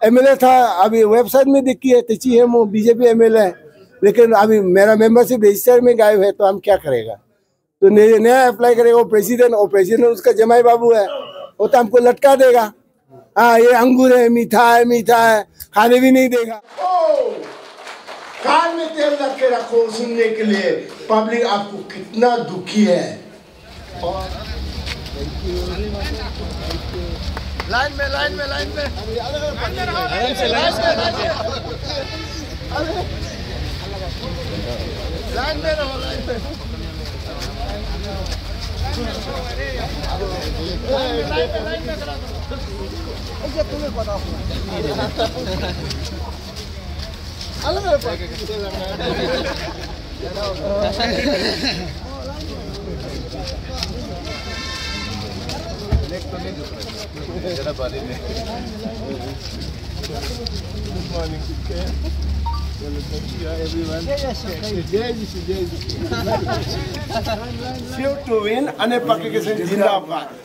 MLA था, अभी website में देखी है तेची है वो बीजेपी एमएलए है, लेकिन अभी मेरा मेंबरशिप रजिस्टर में गायब है, तो हम क्या करेगा? तो नया अप्लाई करेगा वो प्रेसिडेंट, और प्रेसिडेंट उसका जमाई बाबू है, वो तो हमको लटका देगा। हाँ, ये अंगूर है, मीठा है, खाने भी नहीं देगा। कान में तेल रख के रखो सुनने के लिए, पब्लिक आपको कितना दुखी है। और लाइन में तुम्हें पता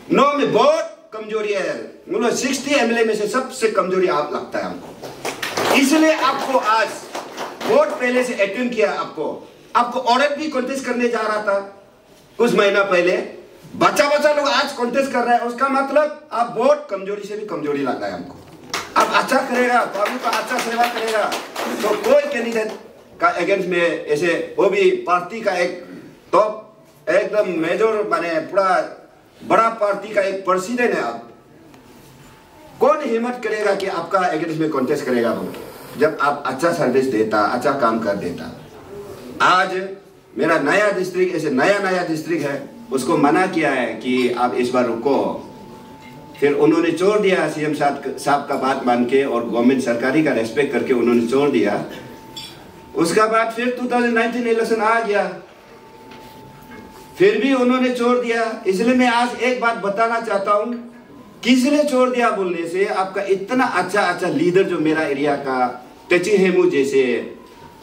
नो में बहुत कमजोरी है, 60 एमएलए में से सबसे कमजोरी आप लगता है हमको, इसलिए आपको आज वोट पहले से अटेंड किया। आपको औरत भी कॉन्टेस्ट करने जा रहा था कुछ महीना पहले, बच्चा लोग आज कॉन्टेस्ट कर रहा है, उसका मतलब आप वोट कमजोरी से भी कमजोरी लगता है हमको। आप अच्छा करेगा, पब्लिक का अच्छा सेवा करेगा, तो कोई कैंडिडेट का अगेंस्ट में ऐसे, वो भी पार्टी का एक टॉप एकदम मेजर माने पूरा बड़ा पार्टी का एक प्रेसिडेंट है, आप कौन हिम्मत करेगा कि आपका अगेंस्ट में कॉन्टेस्ट करेगा जब आप अच्छा सर्विस देता, अच्छा काम कर देता। आज मेरा नया डिस्ट्रिक्ट, ऐसे नया डिस्ट्रिक्ट है, उसको मना किया है कि आप इस बार रुको, फिर उन्होंने छोड़ दिया सीएम साहब का बात मान के और गवर्नमेंट सरकारी का रेस्पेक्ट करके उन्होंने छोड़ दिया। उसका बाद फिर 2019 इलेक्शन आ गया, फिर भी उन्होंने छोड़ दिया। इसलिए मैं आज एक बात बताना चाहता हूं, किसने छोड़ दिया बोलने से, आपका इतना अच्छा लीडर जो मेरा एरिया का टची हेमू जैसे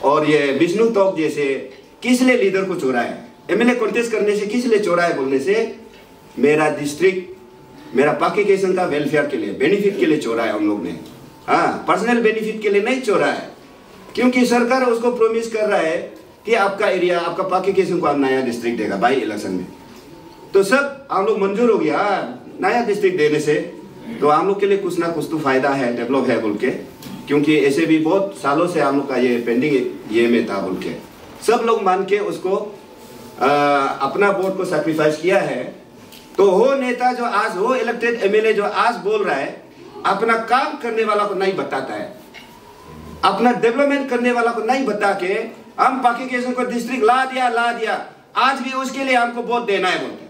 और ये विष्णु तोक जैसे, किसने लीडर को छोड़ा है? एमएलए कॉन्टेस्ट करने से किसने छोड़ा है बोलने से, मेरा डिस्ट्रिक्ट, मेरा पाकिकेशन का वेलफेयर के लिए, बेनिफिट के लिए छोड़ा है हम लोग ने। हाँ, पर्सनल बेनिफिट के लिए नहीं छोड़ा है, क्योंकि सरकार उसको प्रॉमिस कर रहा है कि आपका एरिया, आपका पाकिकेशन को आप नया डिस्ट्रिक्ट देगा बाई इलेक्शन में। तो सब हम लोग मंजूर हो गया नया डिस्ट्रिक्ट देने से, तो हम लोग के लिए कुछ ना कुछ तो फायदा है, डेवलप है बोल के, क्योंकि ऐसे भी बहुत सालों से हम लोग का ये पेंडिंग ये में था बोल के सब लोग मान के उसको अपना वोट को सैक्रिफाइस किया है। तो वो नेता जो आज, वो इलेक्टेड एमएलए जो आज बोल रहा है, अपना काम करने वाला को नहीं बताता है, अपना डेवलपमेंट करने वाला को नहीं बता के हम पाकिकेशन को डिस्ट्रिक्ट ला दिया, आज भी उसके लिए हमको वोट देना है बोलते।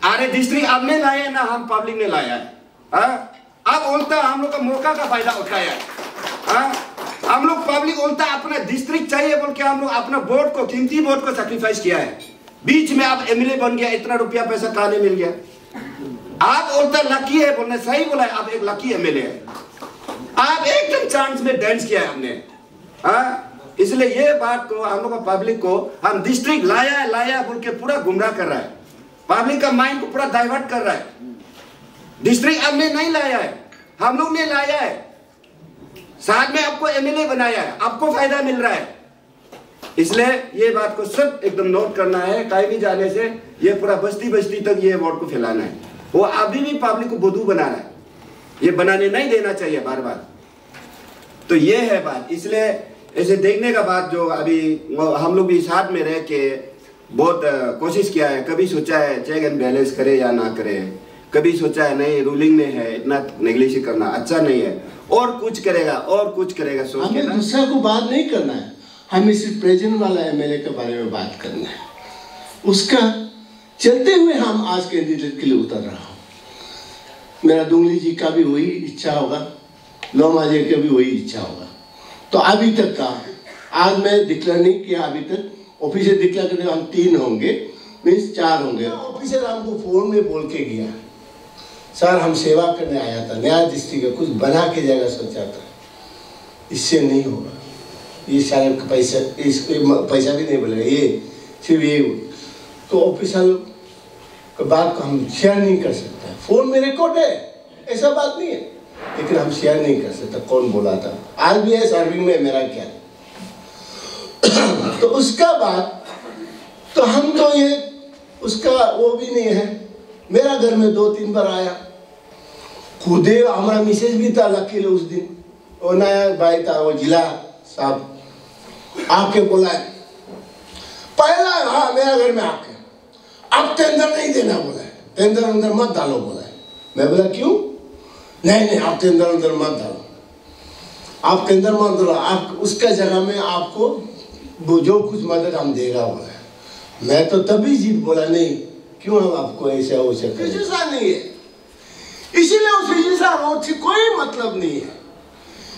अरे डिस्ट्रिक्ट आपने लाया है ना, हम पब्लिक ने लाया है। अब उल्टा हम लोग का मौका का फायदा उठाया है। हम लोग पब्लिक उल्टा अपना डिस्ट्रिक्ट चाहिए बोल के हम लोग अपना वोट को, कीमती वोट को सैक्रिफाइस किया है। बीच में आप एमएलए बन गया, इतना रुपया पैसा कहां मिल गया? आप उल्टा लकी है बोलने, सही बोला है, आप एक लकी एमएलए है, आप एकदम चांस में डांस किया है हमने। इसलिए ये बात को हम लोग का पब्लिक को, हम डिस्ट्रिक्ट लाया बोल के पूरा गुमराह कर रहा है, पब्लिक का माइंड को पूरा डाइवर्ट कर रहा है। डिस्ट्रिक्ट हमने नहीं लाया है, हम लोग ने लाया है, साथ में आपको एमएलए बनाया है, आपको फायदा मिल रहा है। इसलिए ये बात को सब एकदम नोट करना है, कहीं भी जाने से ये पूरा बस्ती तक ये वोट को फैलाना है। वो अभी भी पब्लिक को बुद्धू बना रहा है, ये बनाने नहीं देना चाहिए बार बार। तो ये है बात। इसलिए ऐसे देखने का बात जो अभी हम लोग भी साथ में रह के बहुत कोशिश किया है, कभी सोचा है चेक एंड बैलेंस करे या ना करे, कभी सोचा है नहीं रूलिंग में है, इतना नेग्लिजेंस करना अच्छा नहीं है, और कुछ करेगा सोच के। हमें दूसरा को बात नहीं करना है, हमें सिर्फ प्रेजेंट वाला एमएलए के बारे में बात करना है। उसका चलते हुए हम आज कैंडिडेट के लिए उतर रहा हूँ। मेरा दुंगली जी का भी वही इच्छा होगा, लोमा जी का भी वही इच्छा होगा। तो अभी तक का आज मैं डिक्लेयर नहीं किया, अभी तक ऑफिसर डिक्लेयर करने हम 3 होंगे, मीन्स 4 होंगे। ऑफिसर हमको फोन में बोल के गया, सर हम सेवा करने आया था, नया डिस्ट्रिक्ट कुछ बना के जाएगा सोचा था, इससे नहीं होगा, ये शायद पैसा, पैसा भी नहीं बोलेगा, ये सिर्फ ये। तो ऑफिसर की बात को हम शेयर नहीं कर सकते, फोन में रिकॉर्ड है, ऐसा बात नहीं है। लेकिन हम शेयर नहीं कर सकते कौन बोला था। आज भी है सर्विंग में मेरा क्या। तो उसका बाद तो हम तो ये उसका वो भी नहीं है। मेरा घर में 2-3 बार आया, खुदे हमारा मिसेज भी था लकीले उस दिन, वो नया भाई था, वो जिला साहब आके बोला है पहला, हाँ मेरा घर में आके आप टेंडर नहीं देना बोला है, टेंडर अंदर मत डालो बोला है। मैं बोला क्यों? नहीं आप टेंडर अंदर मत डालो, आप टेंडर मत डालो, आप उसका जगह में आपको जो कुछ मदद हम देगा बोला है। मैं तो तभी जीत बोला नहीं, क्यों हम आपको ऐसा हो सकता नहीं है। इसीलिए उस रोड से कोई मतलब नहीं है,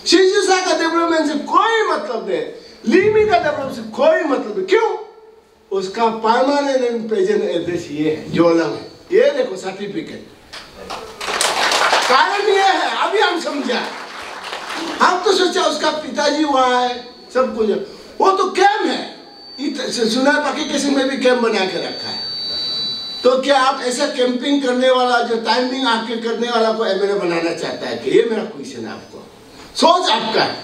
शिजुसा का डेवलपमेंट से कोई मतलब नहीं, लीमी का डेवलपमेंट से कोई मतलब नहीं। क्यों? उसका परमानेंट एंड प्रेजेंट एड्रेस ये है, जोलम है, ये देखो सर्टिफिकेट। कारण ये है, अभी हम समझा, हम तो सोचा उसका पिताजी वहां है, सब कुछ, वो तो कैंप है, सुना पाकी किसी में भी कैंप बना के रखा है। तो क्या आप ऐसा कैंपिंग करने वाला, जो टाइमिंग आपके करने वाला को एमएलए बनाना चाहता है कि? ये मेरा क्वेश्चन है आपको, सोच आपका है।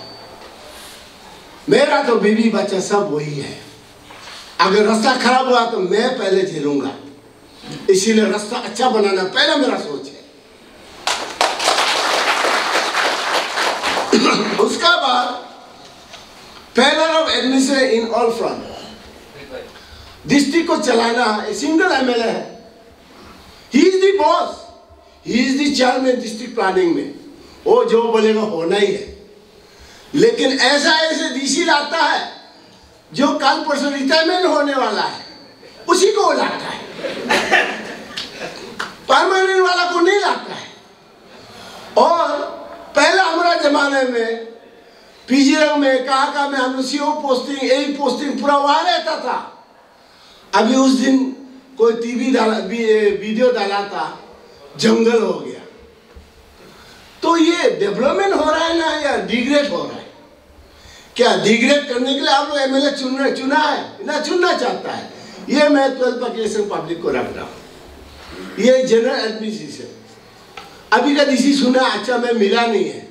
मेरा तो बीवी बच्चा सब वही है, अगर रास्ता खराब हुआ तो मैं पहले झेलूंगा, इसीलिए रास्ता अच्छा बनाना पहला मेरा सोच है। उसका बाद failure of administration in all front, district को चलाना सिंगल एमएलए है, he is the boss, he is the chairman district planning में, वो जो बोलेगा होना ही है। लेकिन ऐसा ऐसे डीसी लाता है जो कल परसों रिटायरमेंट होने वाला है, उसी को लाता है, परमानेंट वाला को नहीं लाता है। और पहला हमारा जमाने में पीजीरंग में कहा में हम सीओ पोस्टिंग, यही पोस्टिंग पूरा वहां रहता था। अभी उस दिन कोई टीवी डाला, वीडियो डाला था, जंगल हो गया। तो ये डेवलपमेंट हो रहा है ना या डिग्रेड हो रहा है? क्या डिग्रेड करने के लिए आप लोग एमएलए चुना है ना चुनना चाहता है? ये मैं 12 पॉपुलेशन पब्लिक को रख रहा हूँ, ये जनरल एडमिनिस्ट्रेशन। अभी का डीसी सुना अच्छा में मिला नहीं है,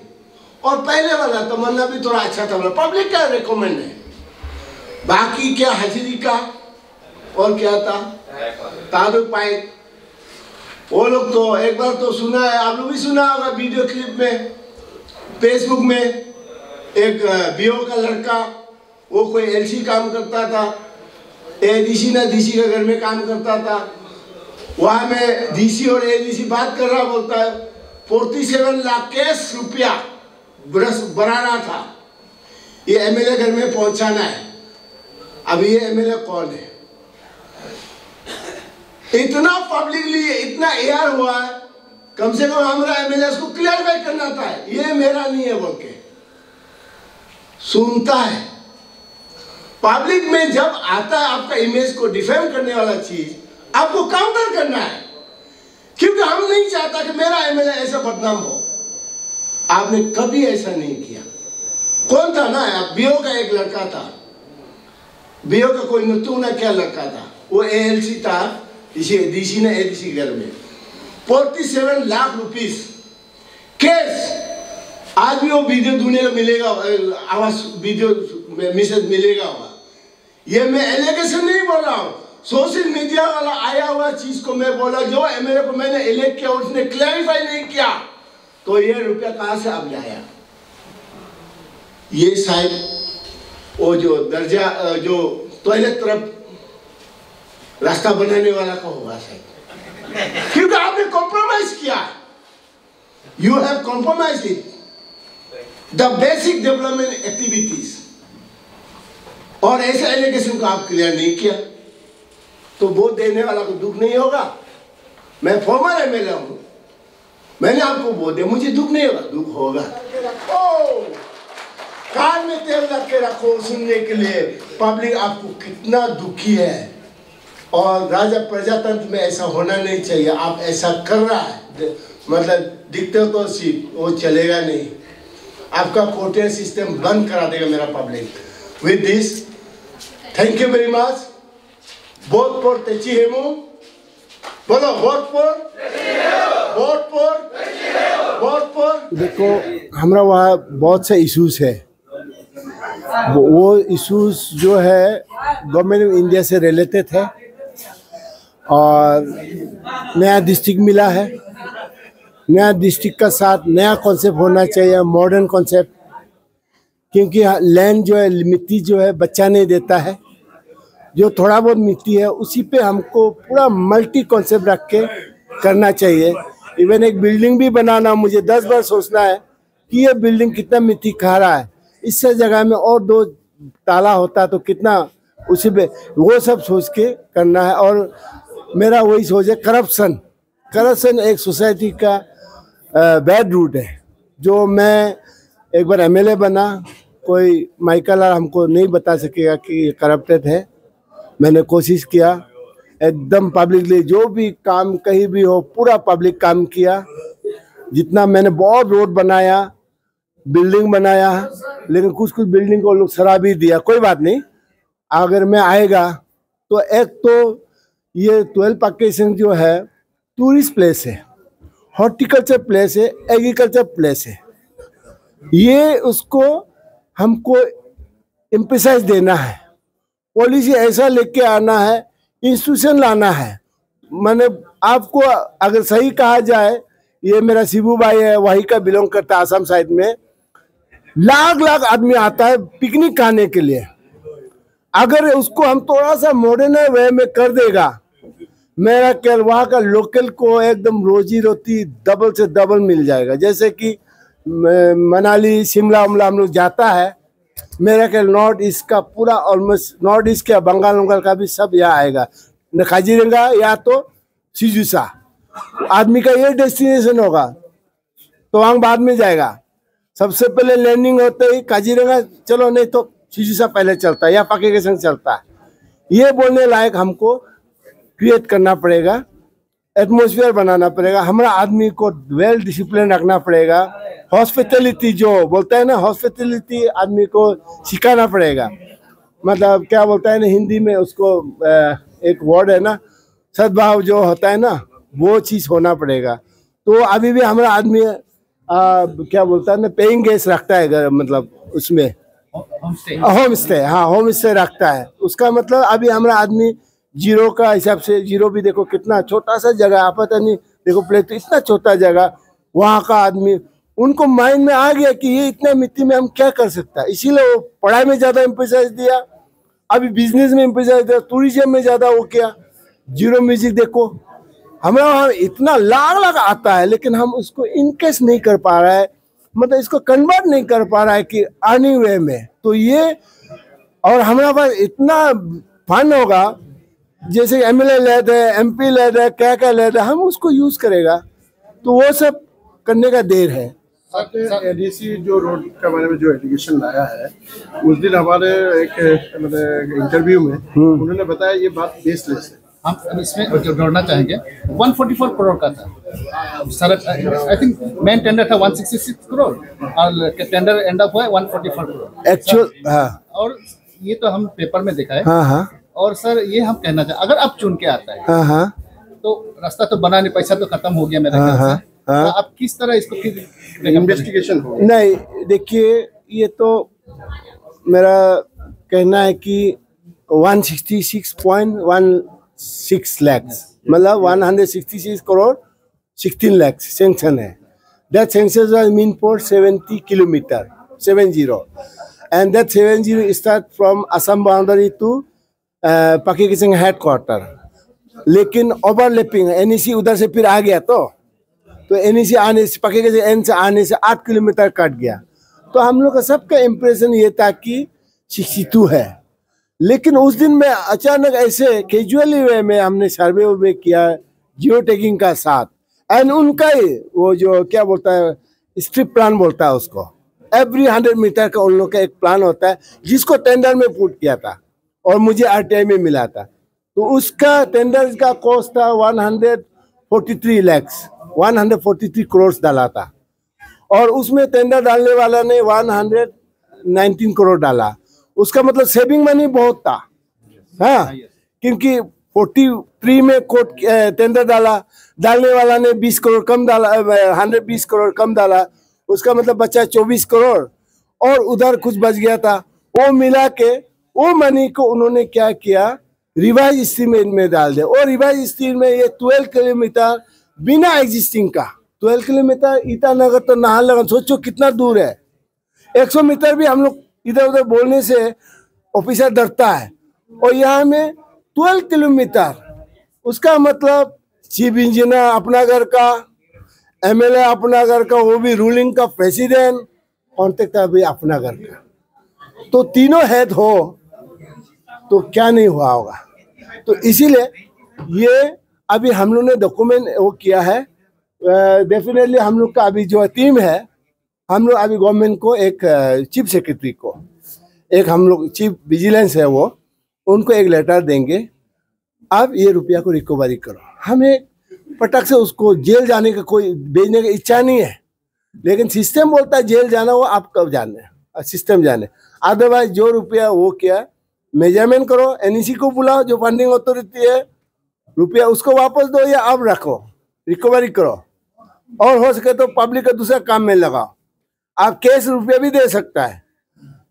और पहले वाला तमन्ना भी थोड़ा अच्छा था, पब्लिक का रिकमेंड है। बाकी क्या हाजिरी का और क्या था तारुक पाइक, वो लोग तो एक बार तो सुना है, आप लोग भी सुना होगा वीडियो क्लिप में, फेसबुक में, एक बीओ का लड़का, वो कोई एलसी काम करता था, एडीसी ना डीसी के घर में काम करता था, वहां में डीसी और एडीसी बात कर रहा, बोलता है 47 लाख कैश रुपया बनाना था, ये एमएलए घर में पहुंचाना है। अब ये एमएलए कौन है? इतना पब्लिकली इतना एयर हुआ है, कम से कम हमारा एमएलए इसको क्लियरफाई करना था, ये मेरा नहीं है बोल के सुनता है। पब्लिक में जब आता है आपका इमेज को डिफेम करने वाला चीज, आपको काउंटर करना है, क्योंकि हम नहीं चाहता कि मेरा एमएलए ऐसा बदनाम हो। आपने कभी ऐसा नहीं किया। कौन था ना, बीओ का एक लड़का था, बीओ का कोई नतू ना क्या लड़का था, वो एएलसी था, इसी डीसी ने एडीसी घर में 47 लाख रुपीस केस। आज भी वो वीडियो दुनिया को मिलेगा, आवाज वीडियो मैसेज मिलेगा हुआ। ये मैं एलिगेशन नहीं बोल रहा हूँ, सोशल मीडिया वाला आया हुआ चीज को मैं बोला, जो एमएलए को मैंने इलेक्ट किया उसने क्लैरिफाई नहीं किया, तो ये रुपया कहां से अब लाया? ये शायद वो जो दर्जा जो टॉयलेट तरफ रास्ता बनाने वाला का होगा शायद, क्योंकि आपने कॉम्प्रोमाइज किया, you have compromise it the basic development activities, और ऐसे एलिगेशन को आप क्लियर नहीं किया, तो वोट देने वाला को दुख नहीं होगा? मैं फॉर्मर एमएलए हूं, मैंने आपको वोट दिया, मुझे दुख नहीं होगा? दुख होगा। कान में तेल रख के रखो सुनने के लिए पब्लिक आपको कितना दुखी है। और राजा प्रजातंत्र में ऐसा होना नहीं चाहिए। आप ऐसा कर रहा है, मतलब डिक्टेटरशिप, वो चलेगा नहीं। आपका कोर्टियर सिस्टम बंद करा देगा मेरा public. With this, thank you very much. Vote for Techi Hemu, बोलो vote for, vote for vote for. देखो, हमारा वहाँ बहुत से इश्यूज है। वो इश्यूज जो है गवर्नमेंट ऑफ इंडिया से रिलेटेड है, और नया डिस्ट्रिक्ट मिला है। नया डिस्ट्रिक्ट का साथ नया कॉन्सेप्ट होना चाहिए, मॉडर्न कॉन्सेप्ट, क्योंकि लैंड जो है, मिट्टी जो है बच्चा नहीं देता है। जो थोड़ा बहुत मिट्टी है उसी पे हमको पूरा मल्टी कॉन्सेप्ट रख के करना चाहिए। इवन एक बिल्डिंग भी बनाना, मुझे 10 बार सोचना है कि ये बिल्डिंग कितना मिट्टी खा रहा है, इससे जगह में और 2 ताला होता तो कितना, उसी पे वो सब सोच के करना है। और मेरा वही सोच है, करप्शन एक सोसाइटी का बैड रूट है। जो मैं एक बार एमएलए बना, कोई माइकल हमको नहीं बता सकेगा कि करप्टेड है। मैंने कोशिश किया एकदम पब्लिकली, जो भी काम कहीं भी हो पूरा पब्लिक काम किया। जितना मैंने बहुत रोड बनाया, बिल्डिंग बनाया, लेकिन कुछ बिल्डिंग को लोग शराबी दिया। कोई बात नहीं, अगर मैं आएगा तो एक तो ये 12 पाकिस्तान जो है टूरिस्ट प्लेस है, हॉर्टिकल्चर प्लेस है, एग्रीकल्चर प्लेस है। ये उसको हमको एम्फसाइज देना है, पॉलिसी ऐसा लेके आना है, इंस्टीट्यूशन लाना है। मैंने आपको अगर सही कहा जाए, ये मेरा शिबू भाई है, वही का बिलोंग करता है, आसाम साइड में। लाख आदमी आता है पिकनिक खाने के लिए। अगर उसको हम थोड़ा सा मॉडर्न वे में कर देगा, मेरा ख्याल वहाँ का लोकल को एकदम रोजी रोटी डबल से डबल मिल जाएगा। जैसे कि मनाली शिमला उमला हम लोग जाता है, मेरा ख्याल नॉर्थ ईस्ट का पूरा ऑलमोस्ट, नॉर्थ ईस्ट का बंगाल का भी सब यहाँ आएगा। न काजीरंगा या तो सिजुसा, आदमी का ये डेस्टिनेशन होगा। तो वहाँ बाद में जाएगा, सबसे पहले लैंडिंग होते ही काजीरंगा चलो, नहीं तो सिजुसा पहले चलता है या पाके के संग चलता है। ये बोलने लायक हमको क्रिएट करना पड़ेगा, एटमॉस्फेयर बनाना पड़ेगा। हमारा आदमी को वेल डिसिप्लिन रखना पड़ेगा। हॉस्पिटलिटी जो बोलता है ना, हॉस्पिटलिटी आदमी को सिखाना पड़ेगा। मतलब क्या बोलता है ना हिंदी में, उसको एक वर्ड है ना, सद्भाव जो होता है ना, वो चीज़ होना पड़ेगा। तो अभी भी हमारा आदमी क्या बोलता है ना, पेइंग गेस्ट रखता है, मतलब उसमें होम स्टे, हाँ होम स्टे रखता है। उसका मतलब अभी हमारा आदमी जीरो का हिसाब से, जीरो भी देखो कितना छोटा सा जगह, आप पता नहीं, देखो प्लेट तो इतना छोटा जगह, वहाँ का आदमी, उनको माइंड में आ गया कि ये इतना मिट्टी में हम क्या कर सकता है। इसीलिए वो पढ़ाई में ज़्यादा एम्फेसाइज दिया, अभी बिजनेस में एम्फेसाइज दिया, टूरिज्म में ज़्यादा वो किया। जीरो म्यूजिक देखो, हमारा वहाँ इतना लाख आता है, लेकिन हम उसको इनकेस नहीं कर पा रहा है, मतलब इसको कन्वर्ट नहीं कर पा रहा है कि अर्निंग वे में। तो ये, और हमारे पास इतना फंड होगा, जैसे एमएलए लेते हैं, एमपी लेते हैं, क्या लेते हैं, हम उसको यूज करेगा। तो वो सब करने का देर है। एडीसी जो रोड के बारे में जो एलिगेशन लाया है, उस दिन हमारे एक मतलब इंटरव्यू में उन्होंने बताया ये बात बेसलेस है। हम इसमें जोड़ना चाहेंगे, 144 करोड़ का था sir. I think main tender था 166 करोड़ और टेंडर एंड अप हुआ 144 करोड़ एक्चुअल। हाँ, और ये तो हम पेपर में देखा है। हाँ हाँ। और सर ये हम कहना चाहें, अगर आप चुन के आता है, हाँ हाँ, तो रास्ता तो बना नहीं, पैसा तो खत्म हो गया मेरे ख्याल से। हाँ। आप किस तरह इसको फिर इन्वेस्टिगेशन हो? नहीं, देखिए, ये तो मेरा कहना है कि 166.16 लाख, मतलब 166 करोड़ 16 लाख सेंक्शन है। That sanction was mean for 70 kilometre, 70, and that 70 start from Assam boundary to Pakistan headquarter. लेकिन ओवरलैपिंग एनईसी उधर से फिर आ गया, तो एनईसी आने से, पाकिस्तान एन से आने से 8 किलोमीटर कट गया। तो हम लोग का सबका इम्प्रेशन ये था कि 62 है। लेकिन उस दिन में अचानक ऐसे कैजुअली वे में हमने सर्वे वर्वे किया जियो टैगिंग का साथ, एंड उनका ही वो जो क्या बोलता है, स्ट्रिप प्लान बोलता है उसको, एवरी 100 मीटर का उन लोग का एक प्लान होता है, जिसको टेंडर में पुट किया था और मुझे आरटीआई में मिला था। तो उसका टेंडर का कॉस्ट था 143 लाख, 143 करोड़ डाला था, और उसमें टेंडर डालने वाला ने 119 करोड़ डाला। उसका मतलब सेविंग मनी बहुत था। हाँ, क्योंकि 43 में कोर्ट टेंडर डाला, डालने वाला ने 20 करोड़ कम डाला, 120 करोड़ कम डाला, उसका मतलब बचा 24 करोड़ और उधर कुछ बच गया था। वो मिला के वो मनी को उन्होंने क्या किया, रिवाइज स्ट्रीम में डाल दिया। और रिवाइज स्ट्रीम में ये 12 किलोमीटर बिना एग्जिस्टिंग का, 12 किलोमीटर ईटानगर तो नाहरलगुन, सोचो कितना दूर है। 100 मीटर भी हम लोग इधर उधर बोलने से ऑफिसर डरता है, और यहाँ में 12 किलोमीटर, उसका मतलब चीफ इंजीनियर अपना घर का, एमएलए अपना घर का, वो भी रूलिंग का प्रेसिडेंट, कॉन्ट्रैक्टर भी अपना घर का, तो तीनों हेड हो तो क्या नहीं हुआ होगा। तो इसीलिए ये अभी हम लोग ने डॉक्यूमेंट वो किया है। डेफिनेटली हम लोग का अभी जो टीम है, हम लोग अभी गवर्नमेंट को एक चीफ सेक्रेटरी को, एक हम लोग चीफ विजिलेंस है वो, उनको एक लेटर देंगे, आप ये रुपया को रिकवरी करो। हमें पटक से उसको जेल जाने का कोई भेजने की इच्छा नहीं है, लेकिन सिस्टम बोलता है जेल जाना, वो आप कब जाने, सिस्टम जाने। अदरवाइज जो रुपया वो क्या मेजरमेंट करो, एनईसी को बुलाओ जो फंडिंग अथॉरिटी है, रुपया उसको वापस दो या अब रखो, रिकवरी करो, और हो सके तो पब्लिक का दूसरा काम में लगाओ। आप कैश रुपया भी दे सकता है,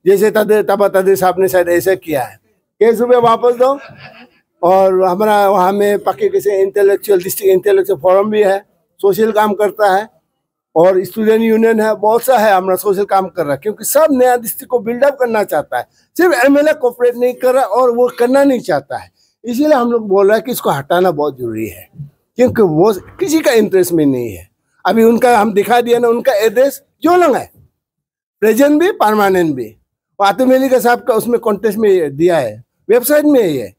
जैसे तबा तदे साहब ने शायद ऐसा किया है, कैश रुपया वापस दो। और हमारा वहाँ में पक्के किसी इंटेलेक्चुअल डिस्ट्रिक्ट इंटेलेक्चुअल फोरम भी है, सोशल काम करता है, और स्टूडेंट यूनियन है, बहुत सा है हमारा सोशल काम कर रहा है, क्योंकि सब नया डिस्ट्रिक्ट को बिल्डअप करना चाहता है। सिर्फ एमएलए कोऑपरेट नहीं कर रहा और वो करना नहीं चाहता है, इसीलिए हम लोग बोल रहे हैं कि इसको हटाना बहुत जरूरी है, क्योंकि वो किसी का इंटरेस्ट में नहीं है। अभी उनका हम दिखा दिया ना, उनका एड्रेस जोलंग है, प्रेजेंट भी परमानेंट भी, आतुमेली का साहब का उसमें कॉन्टेस्ट में दिया है, वेबसाइट में है ये।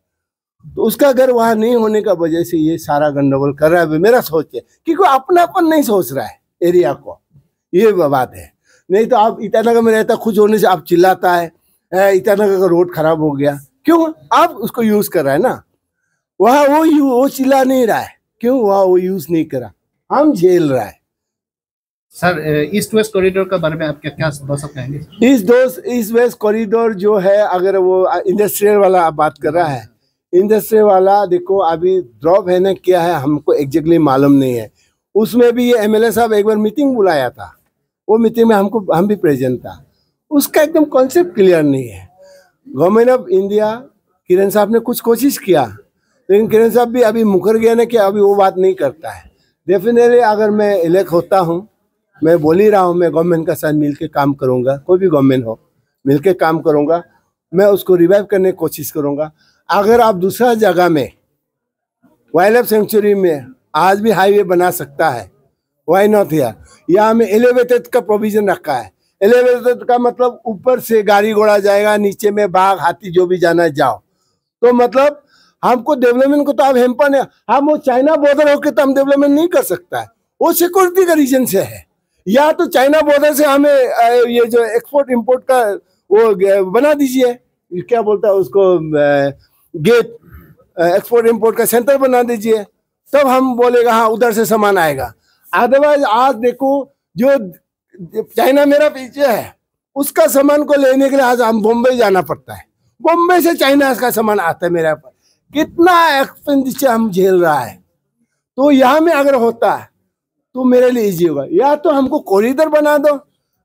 तो उसका घर वहाँ नहीं होने का वजह से ये सारा गंडगोल कर रहा है, मेरा सोच है, क्योंकि अपनापन नहीं सोच रहा है एरिया को, ये बात है। नहीं तो आप ईटानगर में रहता, खुश होने से आप चिल्लाता है ईटानगर का रोड खराब हो गया, क्यों? आप उसको यूज कर रहा है ना, वहाँ वो चिल्ला नहीं रहा है, क्यों? वहाँ वो यूज नहीं करा, हम झेल रहा है। सर, ईस्ट वेस्ट कॉरिडोर के बारे में आप क्या बता कहेंगे? ईस्ट वेस्ट कॉरिडोर जो है, अगर वो इंडस्ट्रियल वाला आप बात कर रहा है, इंडस्ट्रियल वाला देखो अभी ड्रॉप है ना, क्या है हमको एग्जैक्टली मालूम नहीं है। उसमें भी ये एमएलए साहब एक बार मीटिंग बुलाया था, वो मीटिंग में हम भी प्रेजेंट था, उसका एकदम कॉन्सेप्ट क्लियर नहीं है। गवर्नमेंट ऑफ इंडिया, किरण साहब ने कुछ कोशिश किया, लेकिन किरण साहब भी अभी मुकर गया ना कि अभी वो बात नहीं करता है। डेफिनेटली अगर मैं इलेक्ट होता हूँ, मैं बोल ही रहा हूँ, मैं गवर्नमेंट का साथ मिल के काम करूँगा, कोई भी गवर्नमेंट हो मिल के काम करूँगा, मैं उसको रिवाइव करने की कोशिश करूँगा। अगर आप दूसरा जगह में वाइल्ड लाइफ सेंचुरी में आज भी हाईवे बना सकता है, वाई नॉट हियर। यहाँ में एलिवेटेड का प्रोविजन रखा है, एलिवेटेड का मतलब ऊपर से गाड़ी घोड़ा जाएगा, नीचे में बाघ हाथी जो भी जाना जाओ, तो मतलब हमको डेवलपमेंट को तो आप हेम्पर नहीं, हम वो चाइना बॉर्डर होकर तो हम डेवलपमेंट नहीं कर सकता है, वो सिक्योरिटी का रीजन से है। या तो चाइना बॉर्डर से हमें ये जो एक्सपोर्ट इंपोर्ट का वो बना दीजिए, क्या बोलता है उसको, गेट, एक्सपोर्ट इंपोर्ट का सेंटर बना दीजिए, तब हम बोलेगा हाँ उधर से सामान आएगा। अदरवाइज आज देखो जो चाइना मेरा पीछे है, उसका सामान को लेने के लिए आज हम बॉम्बे जाना पड़ता है, बॉम्बे से चाइना का सामान आता है मेरे पर, कितना एक्सपेंडिचर हम झेल रहा है। तो यहाँ में अगर होता है तो मेरे लिए इजी होगा, या तो हमको कॉरिडोर बना दो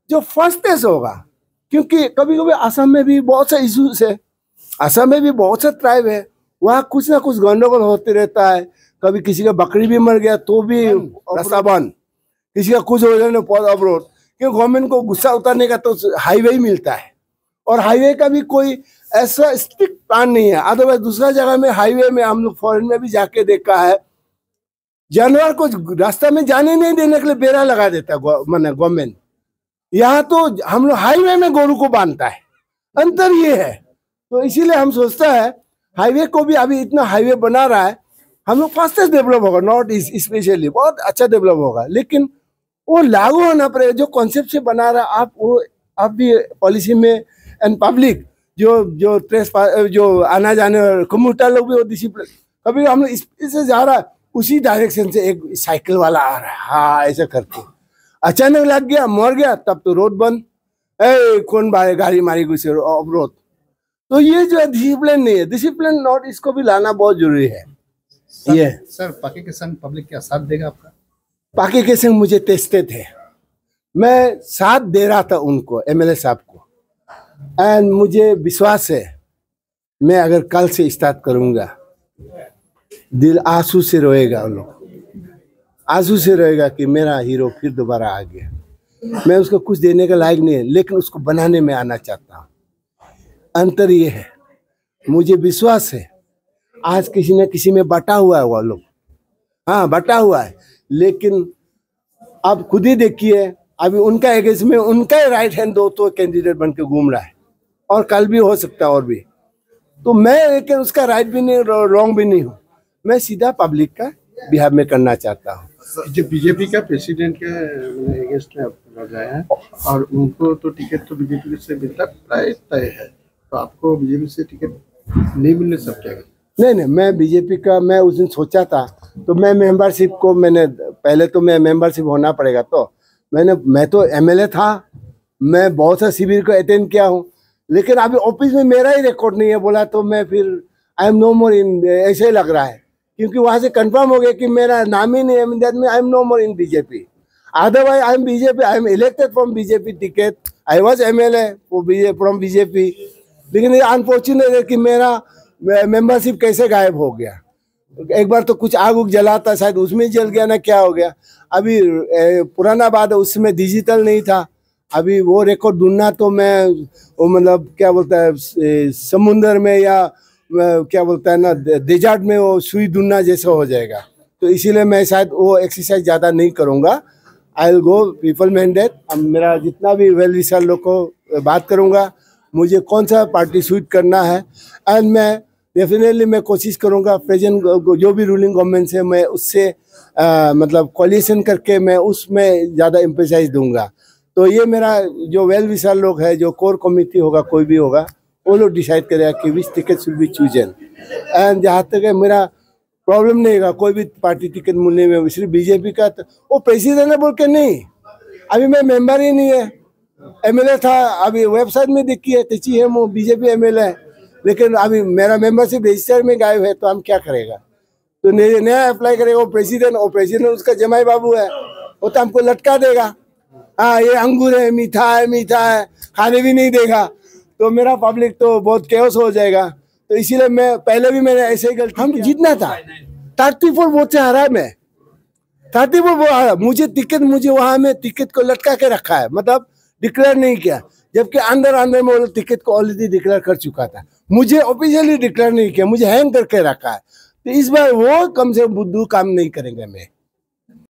जो फास्टेस्ट होगा, क्योंकि कभी कभी असम में भी बहुत सा इशूज है, असम में भी बहुत सा ट्राइब है, वहाँ कुछ ना कुछ गंडगोल होते रहता है, कभी किसी का बकरी भी मर गया तो भी रास्ता बंद, किसी का कुछ हो जाए पौध अवरोध, क्योंकि गवर्नमेंट को गुस्सा उतारने का तो हाईवे ही मिलता है, और हाईवे का भी कोई ऐसा स्ट्रिक्ट प्लान नहीं है। अदरवाइज दूसरा जगह में हाईवे में हम लोग फॉरेन में भी जाके देखा है, जानवर को रास्ता में जाने नहीं देने के लिए बेड़ा लगा देता है गवर्नमेंट। यहाँ तो हम लोग हाईवे में गोरू को बांधता है, अंतर ये है। तो इसीलिए हम सोचता है हाईवे को भी अभी इतना हाईवे बना रहा है, हम लोग फास्टेस्ट डेवलप होगा, नॉर्थ ईस्ट स्पेशली बहुत अच्छा डेवलप होगा, लेकिन वो लागू होना पड़ेगा। जो कॉन्सेप्ट से बना रहा आप वो आप भी पॉलिसी में, एंड पब्लिक जो ट्रेस जो आना जाने कम्यूटर लोग भी वो डिसिप्लिन, कभी हम लोग इससे जा रहा है उसी डायरेक्शन से एक साइकिल वाला आ रहा है, हाँ ऐसे करके अचानक लग गया मर गया, तब तो रोड बंद, कौन गाड़ी मारी घुसे अवरोध। तो ये जो है डिसिप्लिन नहीं है, डिसिप्लिन नॉट, इसको भी लाना बहुत जरूरी है। ये सर पाकी के संग पब्लिक क्या साथ देगा आपका? पाकी के संग मुझे टेस्टेड है, मैं साथ दे रहा था उनको, एमएलए साहब को, एंड मुझे विश्वास है मैं अगर कल से स्टार्ट करूंगा, दिल आंसू से रोएगा, उन लोग आंसू से रोएगा कि मेरा हीरो फिर दोबारा आ गया। मैं उसको कुछ देने का लायक नहीं है, लेकिन उसको बनाने में आना चाहता हूँ। अंतर ये है, मुझे विश्वास है आज किसी न किसी में बटा हुआ है वो लोग, हाँ बटा हुआ है, लेकिन आप खुद ही देखिए अभी उनका एगेंस्ट में उनका राइट हैंड दो तो कैंडिडेट बन के घूम रहा है, और कल भी हो सकता है और भी। तो मैं लेकिन उसका राइट भी नहीं रॉन्ग भी नहीं हूँ, मैं सीधा पब्लिक का बिहार में करना चाहता हूँ। जो बीजेपी का प्रेसिडेंट के अगेंस्ट में लड़ रहे हैं और उनको तो टिकट तो बीजेपी से मिलता प्राय तय है, तो आपको बीजेपी से टिकट नहीं मिलने सब क्या? नहीं, मैं बीजेपी का, मैं उस दिन सोचा था तो मैं मेंबरशिप को मैंने पहले तो मैं मेंबरशिप होना पड़ेगा, तो मैं तो एमएलए था, मैं बहुत सा शिविर को अटेंड किया हूँ, लेकिन अभी ऑफिस में मेरा ही रिकॉर्ड नहीं है बोला तो मैं फिर आई एम नो मोर इन, ऐसे ही लग रहा है, क्योंकि वहाँ से कंफर्म हो गया कि मेरा नाम ही नहीं है, that mean I am no more in BJP. Otherwise I am BJP, I am elected from BJP ticket, I was MLA from BJP, लेकिन ये अनफॉर्चुनेट है कि मेरा मेंबरशिप कैसे गायब हो गया। एक बार तो कुछ आग उग जलाता, शायद उसमें जल गया ना, क्या हो गया। अभी पुराना बात है, उसमें डिजिटल नहीं था, अभी वो रिकॉर्ड ढूंढना तो मैं वो मतलब क्या बोलता है समुंदर में या क्या बोलता है ना डेजर्ट में वो सुई ढूंढना जैसा हो जाएगा, तो इसीलिए मैं शायद वो एक्सरसाइज ज़्यादा नहीं करूँगा। I will go people mandate, मेरा जितना भी वेल विशर लोग को बात करूँगा मुझे कौन सा पार्टी स्वीट करना है, एंड मैं डेफिनेटली मैं कोशिश करूँगा प्रेजेंट जो भी रूलिंग गवर्नमेंट है मैं उससे मतलब कोलिशन करके मैं उसमें ज़्यादा एम्फेसाइज दूंगा। तो ये मेरा जो वेल विशर लोग है, जो कोर कमिटी होगा, कोई भी होगा, वो लोग डिसाइड करेगा कि which ticket should be chosen. And जहाँ तक है मेरा प्रॉब्लम नहीं होगा कोई भी पार्टी टिकट मिलने में, सिर्फ बीजेपी का तो वो प्रेसिडेंट है बोल के नहीं, अभी मैं मेंबर ही नहीं है, एमएलए था, अभी वेबसाइट में देखिए तेची है वो बीजेपी एमएलए है, लेकिन अभी मेरा मेंबरशिप रजिस्टर में गायब है, तो हम क्या करेगा। तो नया अप्लाई करेगा वो प्रेसिडेंट उसका जमाई बाबू है, वो तो हमको लटका देगा, हाँ ये अंगूर है, मीठा है, खाने भी नहीं देगा, तो मेरा पब्लिक तो बहुत केओस हो जाएगा। तो इसीलिए मैं पहले भी मैंने ऐसे ही गलती, हम जीतना था, 34 वोट से हारा मैं, 34 वोट हारा, मुझे वहाँ में टिकट को लटका के रखा है, मतलब डिक्लेयर नहीं किया, जबकि अंदर में वो टिकट को ऑलरेडी डिक्लेयर कर चुका था, मुझे ऑफिशियली डिक्लेयर नहीं किया, मुझे हैंग करके रखा है। तो इस बार वो कम से कम बुद्धू काम नहीं करेंगे मैं।